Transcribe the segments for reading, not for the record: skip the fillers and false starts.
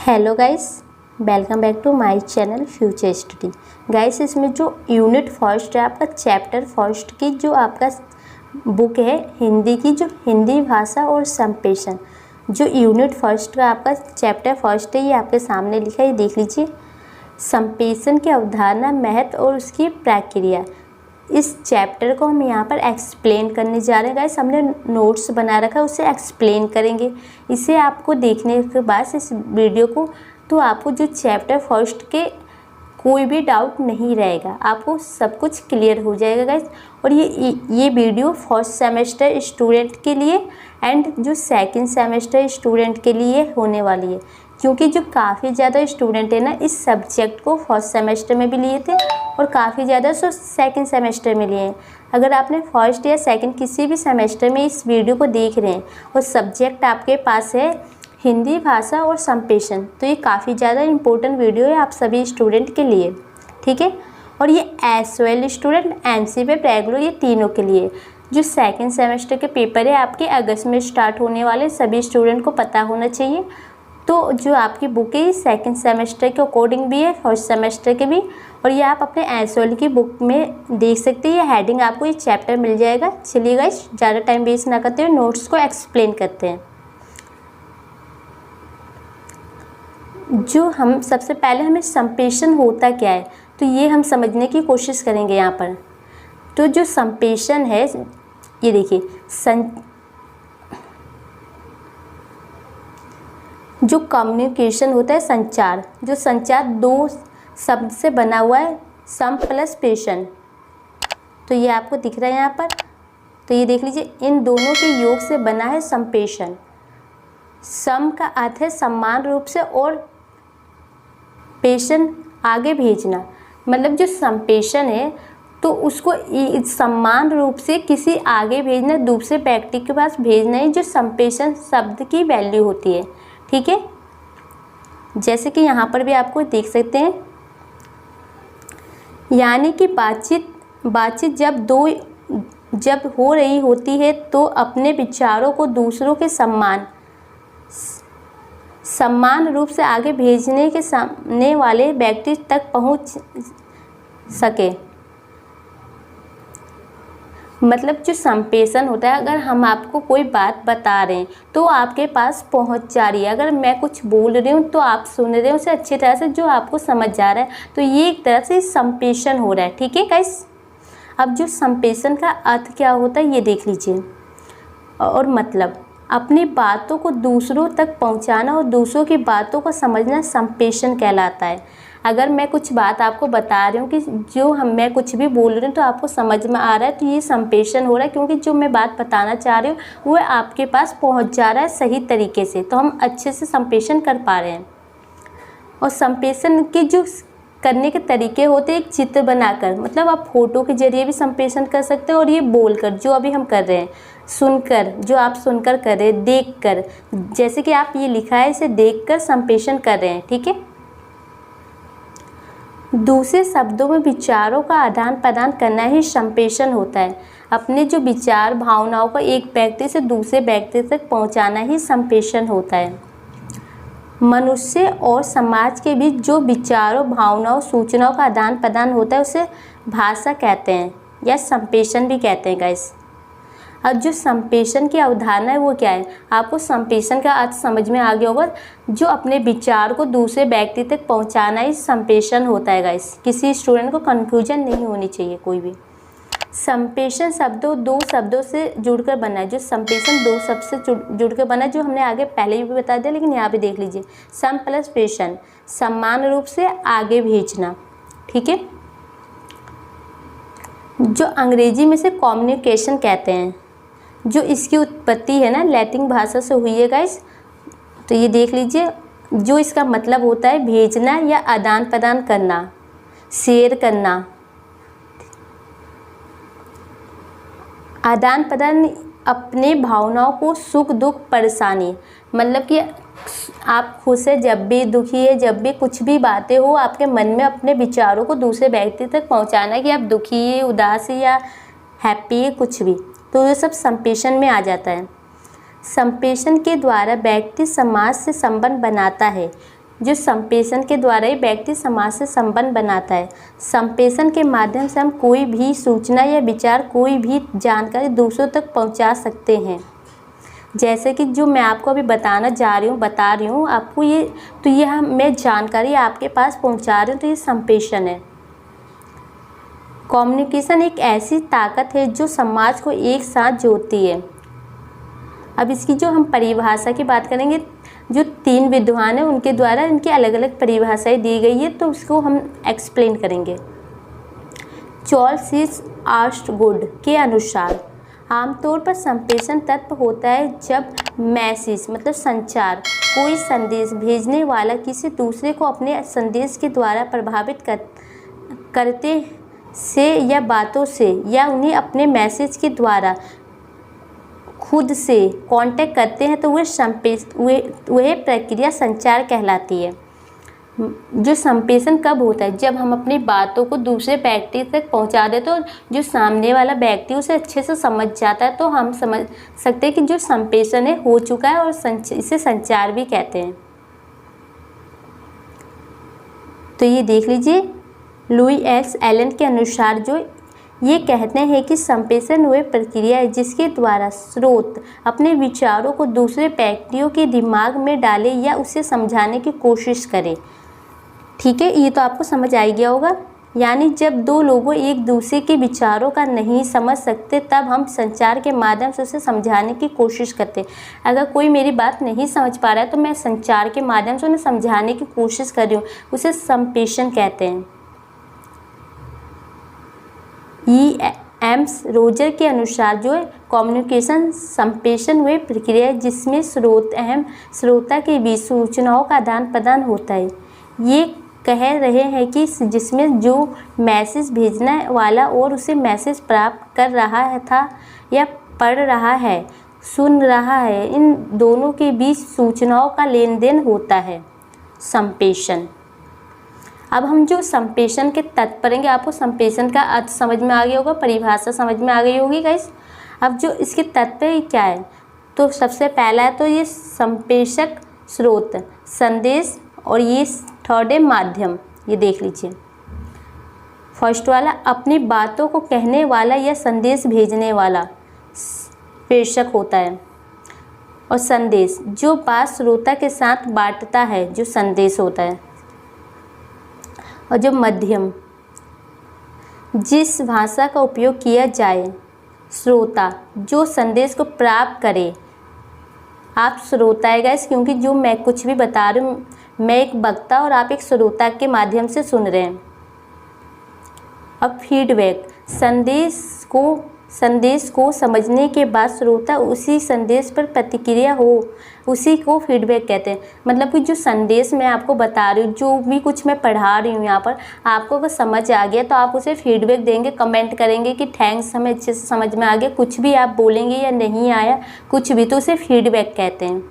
Hello guys, welcome back to my channel Future Study. Guys, इसमें जो unit first है आपका चैप्टर फर्स्ट की जो आपका बुक है हिंदी की, जो हिंदी भाषा और संप्रेषण, जो यूनिट फर्स्ट का आपका चैप्टर फर्स्ट है, ये आपके सामने लिखा है, ये देख लीजिए। संप्रेषण की अवधारणा, महत्व और उसकी प्रक्रिया, इस चैप्टर को हम यहाँ पर एक्सप्लेन करने जा रहे हैं। गाइस, हमने नोट्स बना रखा है, उसे एक्सप्लेन करेंगे। इसे आपको देखने के बाद इस वीडियो को, तो आपको जो चैप्टर फर्स्ट के कोई भी डाउट नहीं रहेगा, आपको सब कुछ क्लियर हो जाएगा गाइस। और ये वीडियो फर्स्ट सेमेस्टर स्टूडेंट के लिए एंड जो सेकंड सेमेस्टर स्टूडेंट के लिए होने वाली है, क्योंकि जो काफ़ी ज़्यादा स्टूडेंट है ना, इस सब्जेक्ट को फर्स्ट सेमेस्टर में भी लिए थे और काफ़ी ज़्यादा सेकंड सेमेस्टर में लिए हैं। अगर आपने फर्स्ट या सेकंड किसी भी सेमेस्टर में इस वीडियो को देख रहे हैं और सब्जेक्ट आपके पास है हिंदी भाषा और संप्रेषण, तो ये काफ़ी ज़्यादा इम्पोर्टेंट वीडियो है आप सभी स्टूडेंट के लिए, ठीक है। और ये as well student, MCA, regular, ये तीनों के लिए। जो सेकंड सेमेस्टर के पेपर है आपके अगस्त में स्टार्ट होने वाले, सभी स्टूडेंट को पता होना चाहिए। तो जो आपकी बुक है सेकंड सेमेस्टर के अकॉर्डिंग भी है, फर्स्ट सेमेस्टर के भी, और ये आप अपने एसओएल की बुक में देख सकते हैं। ये हेडिंग आपको ये चैप्टर मिल जाएगा। चलिए गाइस, ज़्यादा टाइम वेस्ट ना करते हुए नोट्स को एक्सप्लेन करते हैं। जो हम सबसे पहले हमें संप्रेषण होता क्या है, तो ये हम समझने की कोशिश करेंगे यहाँ पर। तो जो संप्रेषण है, ये देखिए, जो कम्युनिकेशन होता है, संचार, जो संचार दो शब्द से बना हुआ है, सम प्लस प्रेषण। तो ये आपको दिख रहा है यहाँ पर, तो ये देख लीजिए, इन दोनों के योग से बना है संप्रेषण। सम का अर्थ है समान रूप से और प्रेषण आगे भेजना, मतलब जो संप्रेषण है तो उसको समान रूप से किसी आगे भेजना, दूसरे व्यक्ति के पास भेजना ही जो संप्रेषण शब्द की वैल्यू होती है, ठीक है। जैसे कि यहाँ पर भी आपको देख सकते हैं, यानी कि बातचीत जब हो रही होती है तो अपने विचारों को दूसरों के समान रूप से आगे भेजने के सामने वाले व्यक्ति तक पहुँच सके। मतलब जो संप्रेषण होता है, अगर हम आपको कोई बात बता रहे हैं तो आपके पास पहुंच जा रही है। अगर मैं कुछ बोल रही हूँ तो आप सुन रहे हो उसे अच्छी तरह से, जो आपको समझ जा रहा है, तो ये एक तरह से संप्रेषण हो रहा है, ठीक है गाइस। अब जो संप्रेषण का अर्थ क्या होता है ये देख लीजिए। और मतलब अपनी बातों को दूसरों तक पहुँचाना और दूसरों की बातों को समझना संप्रेषण कहलाता है। अगर मैं कुछ बात आपको बता रही हूँ कि मैं कुछ भी बोल रही हूँ तो आपको समझ में आ रहा है, तो ये संप्रेषण हो रहा है, क्योंकि जो मैं बात बताना चाह रही हूँ वो आपके पास पहुँच जा रहा है सही तरीके से, तो हम अच्छे से संप्रेषण कर पा रहे हैं। और संप्रेषण के जो करने के तरीके होते हैं, एक चित्र बनाकर, मतलब आप फोटो के जरिए भी संप्रेषण कर सकते हैं, और ये बोलकर जो अभी हम कर रहे हैं, सुनकर जो आप सुनकर कर रहे हैं, देखकर, जैसे कि आप ये लिखा है इसे देखकर संप्रेषण कर रहे हैं, ठीक है। दूसरे शब्दों में विचारों का आदान प्रदान करना ही संप्रेषण होता है। अपने जो विचार भावनाओं को एक व्यक्ति से दूसरे व्यक्ति तक पहुंचाना ही संप्रेषण होता है। मनुष्य और समाज के बीच जो विचारों भावनाओं सूचनाओं का आदान प्रदान होता है उसे भाषा कहते हैं या संप्रेषण भी कहते हैं गाइस। अब जो संप्रेषण की अवधारणा है वो क्या है, आपको संप्रेषण का अर्थ समझ में आ गया होगा। जो अपने विचार को दूसरे व्यक्ति तक पहुंचाना ही संप्रेषण होता है गाइस। किसी स्टूडेंट को कन्फ्यूजन नहीं होनी चाहिए कोई भी। संप्रेषण दो शब्दों से जुड़कर बना है। जो संप्रेषण दो शब्द से जुड़कर बना है, जो हमने आगे पहले भी बता दिया, लेकिन यहाँ पे देख लीजिए, सम प्लस प्रेषण, समान रूप से आगे भेजना, ठीक है। जो अंग्रेजी में से कम्युनिकेशन कहते हैं, जो इसकी उत्पत्ति है ना लैटिन भाषा से हुई है गाइस। तो ये देख लीजिए, जो इसका मतलब होता है भेजना या आदान प्रदान करना, शेयर करना। आदान प्रदान अपने भावनाओं को, सुख दुख परेशानी, मतलब कि आप खुश है जब भी, दुखी है जब भी, कुछ भी बातें हो आपके मन में, अपने विचारों को दूसरे व्यक्ति तक पहुंचाना कि आप दुखी है, उदास है या हैप्पी है, कुछ भी, तो ये सब संप्रेषण में आ जाता है। संप्रेषण के द्वारा व्यक्ति समाज से संबंध बनाता है। जो संप्रेषण के द्वारा ही व्यक्ति समाज से संबंध बनाता है। संप्रेषण के माध्यम से हम कोई भी सूचना या विचार, कोई भी जानकारी दूसरों तक पहुंचा सकते हैं। जैसे कि जो मैं आपको अभी बता रही हूँ आपको ये, तो यह मैं जानकारी आपके पास पहुंचा रही हूँ, तो ये संप्रेषण है। कम्युनिकेशन एक ऐसी ताकत है जो समाज को एक साथ जोड़ती है। अब इसकी जो हम परिभाषा की बात करेंगे, जो 3 विद्वान हैं उनके द्वारा इनकी अलग अलग परिभाषाएं दी गई है, तो उसको हम एक्सप्लेन करेंगे। चार्ल्स सी ऑस्टगुड के अनुसार आमतौर पर संप्रेषण तत्व होता है जब मैसेज मतलब संचार, कोई संदेश भेजने वाला किसी दूसरे को अपने संदेश के द्वारा प्रभावित करते से या बातों से या उन्हें अपने मैसेज के द्वारा खुद से कांटेक्ट करते हैं, तो वह प्रक्रिया संचार कहलाती है। जो संप्रेषण कब होता है? जब हम अपनी बातों को दूसरे व्यक्ति तक पहुंचा दें, तो जो सामने वाला व्यक्ति उसे अच्छे से समझ जाता है, तो हम समझ सकते हैं कि जो संप्रेषण है हो चुका है, और इसे संचार भी कहते हैं। तो ये देख लीजिए, लुई एक्स एलन के अनुसार जो ये कहते हैं कि संप्रेषण वह प्रक्रिया है जिसके द्वारा स्रोत अपने विचारों को दूसरे व्यक्तियों के दिमाग में डाले या उसे समझाने की कोशिश करे। ठीक है, ये तो आपको समझ आ गया होगा। यानी जब 2 लोगों एक दूसरे के विचारों का नहीं समझ सकते, तब हम संचार के माध्यम से उसे समझाने की कोशिश करते हैं। अगर कोई मेरी बात नहीं समझ पा रहा है, तो मैं संचार के माध्यम से उन्हें समझाने की कोशिश कर रही हूँ, उसे संप्रेषण कहते हैं। एम्स रोजर के अनुसार जो है कम्युनिकेशन संप्रेषण वह प्रक्रिया है जिसमें श्रोता के बीच सूचनाओं का आदान प्रदान होता है। ये कह रहे हैं कि जिसमें जो मैसेज भेजने वाला और उसे मैसेज प्राप्त कर रहा था या पढ़ रहा है, सुन रहा है, इन दोनों के बीच सूचनाओं का लेन देन होता है, संप्रेषण। अब हम जो संप्रेषण के तत्व पढ़ेंगे, आपको संप्रेषण का अर्थ समझ में आ गया होगा, परिभाषा समझ में आ गई होगी गाइस। अब जो इसके तत्व क्या है, तो सबसे पहला है तो ये संप्रेषक स्रोत संदेश, और ये थर्ड है माध्यम। ये देख लीजिए, फर्स्ट वाला अपनी बातों को कहने वाला या संदेश भेजने वाला प्रेषक होता है, और संदेश जो बात श्रोता के साथ बांटता है, जो संदेश होता है। और जो मध्यम, जिस भाषा का उपयोग किया जाए, श्रोता जो संदेश को प्राप्त करे। आप श्रोता है गाइस, क्योंकि जो मैं कुछ भी बता रही हूँ, मैं एक वक्ता और आप एक श्रोता के माध्यम से सुन रहे हैं। अब फीडबैक, संदेश को समझने के बाद श्रोता उसी संदेश पर प्रतिक्रिया हो, उसी को फीडबैक कहते हैं। मतलब कि जो संदेश मैं आपको बता रही हूँ, जो भी कुछ मैं पढ़ा रही हूँ यहाँ पर, आपको अगर समझ आ गया तो आप उसे फीडबैक देंगे, कमेंट करेंगे कि थैंक्स, हमें अच्छे से समझ में आ गया। कुछ भी आप बोलेंगे या नहीं आया कुछ भी, तो उसे फीडबैक कहते हैं।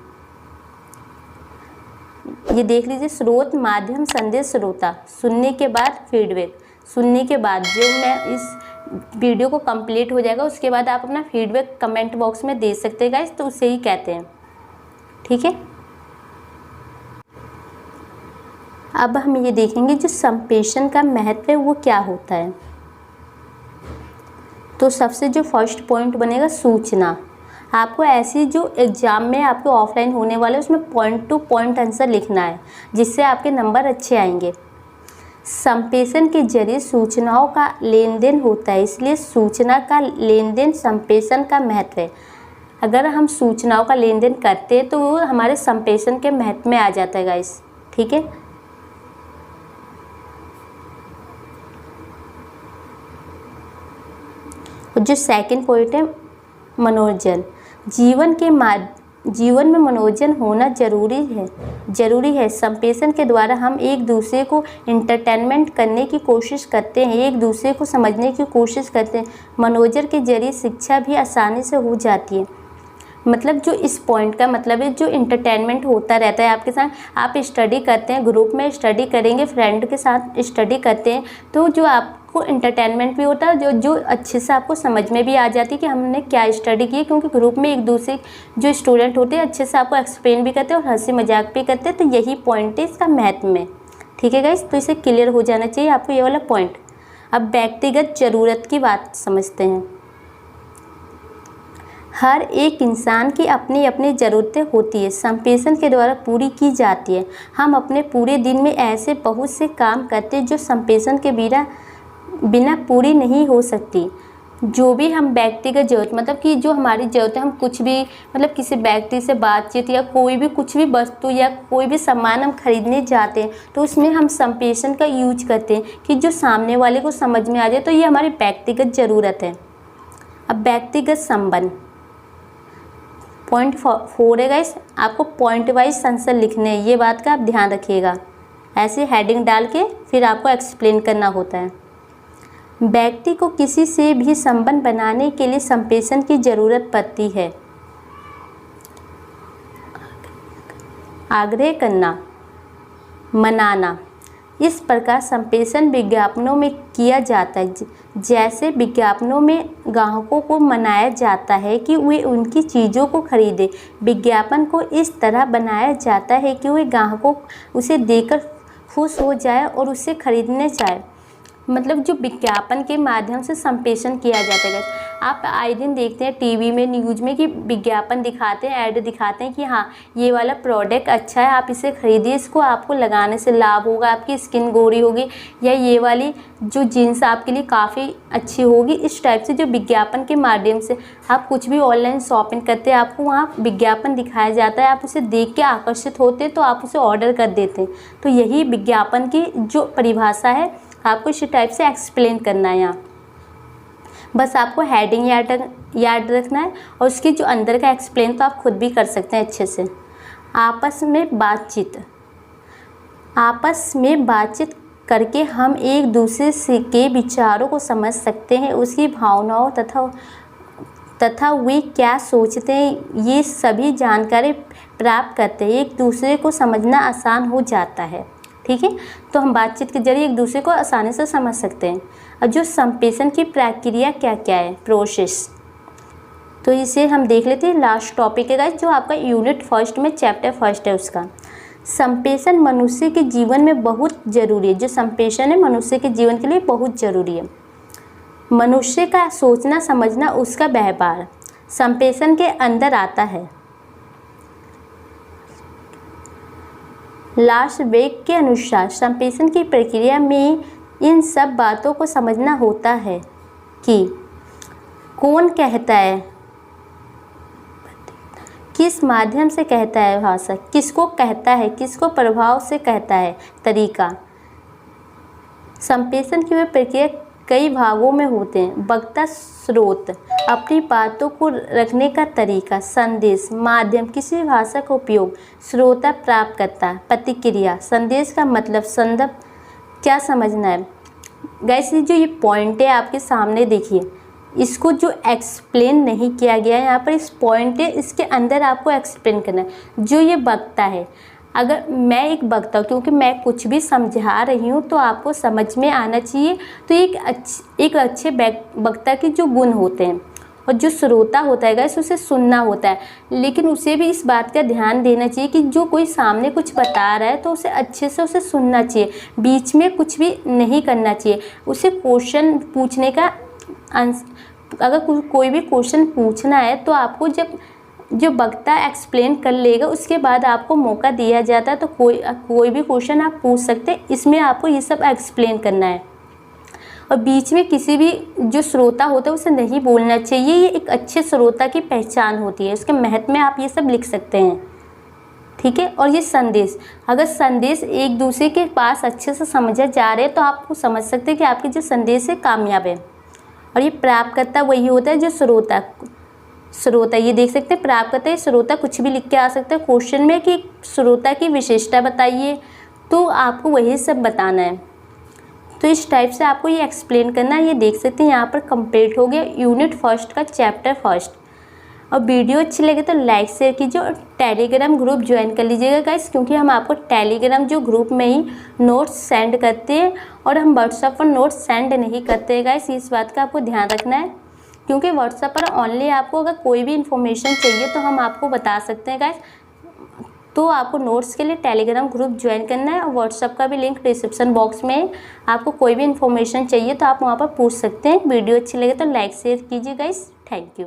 ये देख लीजिए, स्रोत, माध्यम, संदेश, श्रोता। सुनने के बाद फीडबैक, सुनने के बाद जो मैं इस वीडियो को कंप्लीट हो जाएगा, उसके बाद आप अपना फीडबैक कमेंट बॉक्स में दे सकते हैं गाइस, तो उसे ही कहते हैं। ठीक है, अब हम ये देखेंगे जो संप्रेषण का महत्व है वो क्या होता है। तो सबसे जो फर्स्ट पॉइंट बनेगा सूचना। आपको ऐसी जो एग्ज़ाम में आपके ऑफलाइन होने वाले उसमें पॉइंट टू पॉइंट आंसर लिखना है, जिससे आपके नंबर अच्छे आएंगे। संप्रेषण के जरिए सूचनाओं का लेन देन होता है, इसलिए सूचना का लेन देन संप्रेषण का महत्व है। अगर हम सूचनाओं का लेन देन करते हैं तो वो हमारे संप्रेषण के महत्व में आ जाता है गाइस। ठीक है, जो सेकंड पॉइंट है मनोरंजन। जीवन में मनोरंजन होना जरूरी है। संप्रेषण के द्वारा हम एक दूसरे को एंटरटेनमेंट करने की कोशिश करते हैं, एक दूसरे को समझने की कोशिश करते हैं। मनोरंजन के जरिए शिक्षा भी आसानी से हो जाती है। मतलब जो इस पॉइंट का मतलब है, जो इंटरटेनमेंट होता रहता है आपके साथ, आप स्टडी करते हैं, ग्रुप में स्टडी करेंगे, फ्रेंड के साथ स्टडी करते हैं, तो जो आप आपको इंटरटेनमेंट भी होता है, जो अच्छे से आपको समझ में भी आ जाती है कि हमने क्या स्टडी की है, क्योंकि ग्रुप में एक दूसरे जो स्टूडेंट होते हैं अच्छे से आपको एक्सप्लेन भी करते हैं और हंसी मजाक भी करते हैं। तो यही पॉइंट है इसका मैथ में। ठीक है गाइस, तो इसे क्लियर हो जाना चाहिए आपको ये वाला पॉइंट। अब व्यक्तिगत ज़रूरत की बात समझते हैं। हर एक इंसान की अपनी अपनी ज़रूरतें होती है, संप्रेषण के द्वारा पूरी की जाती है। हम अपने पूरे दिन में ऐसे बहुत से काम करते हैं जो संप्रेषण के बिना पूरी नहीं हो सकती। जो भी हम व्यक्तिगत ज़रूरत, मतलब कि जो हमारी ज़रूरत है, हम कुछ भी मतलब किसी व्यक्ति से बातचीत या कोई भी कुछ भी वस्तु या कोई भी सामान हम खरीदने जाते हैं तो उसमें हम संप्रेषण का यूज करते हैं कि जो सामने वाले को समझ में आ जाए। तो ये हमारी व्यक्तिगत ज़रूरत है। अब व्यक्तिगत संबंध पॉइंट 4 है गाइस, आपको पॉइंट वाइज आंसर लिखने हैं, ये बात का आप ध्यान रखिएगा। ऐसे हेडिंग डाल के फिर आपको एक्सप्लेन करना होता है। व्यक्ति को किसी से भी संबंध बनाने के लिए संप्रेषण की ज़रूरत पड़ती है। आग्रह करना, मनाना, इस प्रकार संप्रेषण विज्ञापनों में किया जाता है। जैसे विज्ञापनों में ग्राहकों को मनाया जाता है कि वे उनकी चीज़ों को खरीदें। विज्ञापन को इस तरह बनाया जाता है कि वे ग्राहकों उसे देखकर खुश हो जाए और उसे खरीदने चाहे। मतलब जो विज्ञापन के माध्यम से संप्रेषण किया जाता है। आप आए दिन देखते हैं टीवी में, न्यूज़ में कि विज्ञापन दिखाते हैं, ऐड दिखाते हैं कि हाँ ये वाला प्रोडक्ट अच्छा है, आप इसे खरीदिए, इसको आपको लगाने से लाभ होगा, आपकी स्किन गोरी होगी, या ये वाली जो जीन्स आपके लिए काफ़ी अच्छी होगी। इस टाइप से जो विज्ञापन के माध्यम से आप कुछ भी ऑनलाइन शॉपिंग करते हैं, आपको वहाँ विज्ञापन दिखाया जाता है, आप उसे देख के आकर्षित होते हैं तो आप उसे ऑर्डर कर देते हैं। तो यही विज्ञापन की जो परिभाषा है आपको इसी टाइप से एक्सप्लेन करना है। यहाँ बस आपको हेडिंग याद रखना है और उसकी जो अंदर का एक्सप्लेन तो आप खुद भी कर सकते हैं अच्छे से। आपस में बातचीत करके हम एक दूसरे से के विचारों को समझ सकते हैं, उसकी भावनाओं तथा वे क्या सोचते हैं, ये सभी जानकारी प्राप्त करते हैं। एक दूसरे को समझना आसान हो जाता है। ठीक है, तो हम बातचीत के जरिए एक दूसरे को आसानी से समझ सकते हैं। अब जो संप्रेषण की प्रक्रिया क्या क्या है, प्रोसेस, तो इसे हम देख लेते हैं। लास्ट टॉपिक है गाइस जो आपका यूनिट 1 में चैप्टर 1 है उसका। संप्रेषण मनुष्य के जीवन में बहुत ज़रूरी है। जो संप्रेषण है मनुष्य के जीवन के लिए बहुत ज़रूरी है। मनुष्य का सोचना समझना, उसका व्यवहार संप्रेषण के अंदर आता है। लार्सबेक के अनुसार संप्रेषण की प्रक्रिया में इन सब बातों को समझना होता है कि कौन कहता है, किस माध्यम से कहता है भाषा, किसको कहता है, किसको प्रभाव से कहता है, तरीका। संप्रेषण की वह प्रक्रिया कई भागों में होते हैं। वक्ता, स्रोत, अपनी बातों को रखने का तरीका, संदेश, माध्यम, किसी भाषा का उपयोग, श्रोता, प्राप्तकर्ता, प्रतिक्रिया, संदेश का मतलब, संदर्भ, क्या समझना है। गाइस जो ये पॉइंट है आपके सामने देखिए, इसको जो एक्सप्लेन नहीं किया गया है यहाँ पर, इस पॉइंट है इसके अंदर आपको एक्सप्लेन करना है। जो ये वक्ता है, अगर मैं एक वक्ता हूँ, क्योंकि मैं कुछ भी समझा रही हूँ तो आपको समझ में आना चाहिए। तो एक अच्छे वक्ता के जो गुण होते हैं, और जो श्रोता होता है गाइस उसे सुनना होता है, लेकिन उसे भी इस बात का ध्यान देना चाहिए कि जो कोई सामने कुछ बता रहा है तो उसे अच्छे से उसे सुनना चाहिए, बीच में कुछ भी नहीं करना चाहिए। उसे क्वेश्चन पूछने का, अगर कोई भी क्वेश्चन पूछना है तो आपको जब जो वक्ता एक्सप्लेन कर लेगा उसके बाद आपको मौका दिया जाता है, तो कोई भी क्वेश्चन आप पूछ सकते हैं। इसमें आपको ये सब एक्सप्लेन करना है और बीच में किसी भी जो श्रोता होता है उसे नहीं बोलना चाहिए। ये एक अच्छे श्रोता की पहचान होती है, उसके महत्व में आप ये सब लिख सकते हैं। ठीक है, और ये संदेश, अगर संदेश एक दूसरे के पास अच्छे से समझा जा रहे हैं तो आपको समझ सकते हैं कि आपके जो संदेश है कामयाब है। और ये प्राप्तकर्ता वही होता है जो श्रोता, ये देख सकते हैं प्राप्तकर्ता, श्रोता कुछ भी लिख के आ सकते हैं क्वेश्चन में कि श्रोता की विशेषता बताइए, तो आपको वही सब बताना है। तो इस टाइप से आपको ये एक्सप्लेन करना है। ये देख सकते हैं यहाँ पर कंप्लीट हो गया यूनिट 1 का चैप्टर 1। और वीडियो अच्छी लगे तो लाइक शेयर कीजिए और टेलीग्राम ग्रुप ज्वाइन कर लीजिएगा गाइस, क्योंकि हम आपको टेलीग्राम जो ग्रुप में ही नोट्स सेंड करते हैं और हम व्हाट्सएप पर नोट्स सेंड नहीं करते हैं गाइस। इस बात का आपको ध्यान रखना है, क्योंकि व्हाट्सएप पर ओनली आपको अगर कोई भी इन्फॉर्मेशन चाहिए तो हम आपको बता सकते हैं गाइस। तो आपको नोट्स के लिए टेलीग्राम ग्रुप ज्वाइन करना है और व्हाट्सएप का भी लिंक डिस्क्रिप्शन बॉक्स में है। आपको कोई भी इन्फॉर्मेशन चाहिए तो आप वहाँ पर पूछ सकते हैं। वीडियो अच्छी लगे तो लाइक शेयर कीजिए गाइस। Thank you.